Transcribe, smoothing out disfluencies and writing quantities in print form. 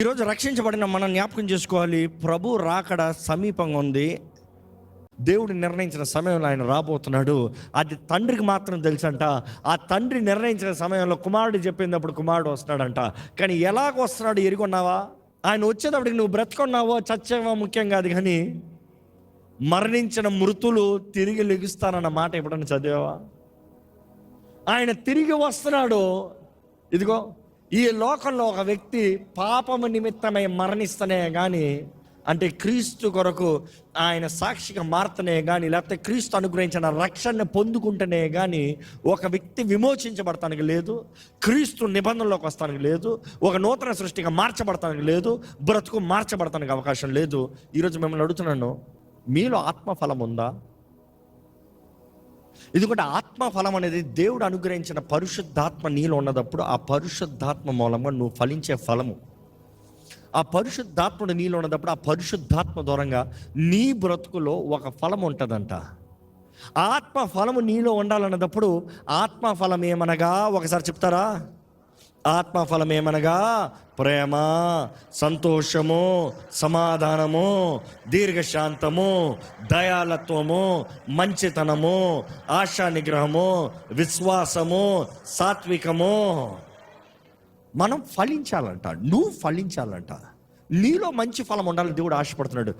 ఈరోజు రక్షించబడిన మనం జ్ఞాపకం చేసుకోవాలి, ప్రభు రాకడ సమీపంగా ఉంది. దేవుడు నిర్ణయించిన సమయంలో ఆయన రాబోతున్నాడు. అది తండ్రికి మాత్రం తెలుసంట. ఆ తండ్రి నిర్ణయించిన సమయంలో కుమారుడు చెప్పినప్పుడు కుమారుడు వస్తున్నాడంట. కానీ ఎలాగ వస్తున్నాడు ఎరుగున్నావా? ఆయన వచ్చేటప్పటికి నువ్వు బ్రతుకున్నావో చచ్చేవో ముఖ్యం కాదు, కానీ మరణించిన మృతులు తిరిగి లెగుస్తానన్న మాట ఎప్పుడన్నా చదివావా? ఆయన తిరిగి వస్తున్నాడు. ఇదిగో ఈ లోకంలో ఒక వ్యక్తి పాపము నిమిత్తమై మరణిస్తనే కానీ, అంటే క్రీస్తు కొరకు ఆయన సాక్షిగా మారుతనే కానీ, లేకపోతే క్రీస్తు అనుగ్రహించిన రక్షణ పొందుకుంటేనే కానీ ఒక వ్యక్తి విమోచించబడటానికి లేదు, క్రీస్తు నిబంధనలోకి వస్తానికి లేదు, ఒక నూతన సృష్టిగా మార్చబడటానికి లేదు, బ్రతుకు మార్చబడటానికి అవకాశం లేదు. ఈరోజు మిమ్మల్ని అడుగుతున్నాను, మీలో ఆత్మఫలం ఉందా? ఎందుకంటే ఆత్మఫలం అనేది దేవుడు అనుగ్రహించిన పరిశుద్ధాత్మ నీలో ఉన్నదప్పుడు ఆ పరిశుద్ధాత్మ మూలంగా నువ్వు ఫలించే ఫలము. ఆ పరిశుద్ధాత్ముడు నీలో ఉన్నదప్పుడు ఆ పరిశుద్ధాత్మ దూరంగా నీ బ్రతుకులో ఒక ఫలం ఉంటుందంట. ఆత్మ ఫలము నీలో ఉండాలన్నప్పుడు ఆత్మఫలం ఏమనగా ఒకసారి చెప్తారా? ఆత్మఫలం ఏమనగా ప్రేమ, సంతోషము, సమాధానము, దీర్ఘశాంతము, దయాలత్వము, మంచితనము, ఆశా నిగ్రహము, విశ్వాసము, సాత్వికము. మనం ఫలించాలంట, నువ్వు ఫలించాలంట, నీలో మంచి ఫలం ఉండాలని దేవుడు ఆశపడుతున్నాడు.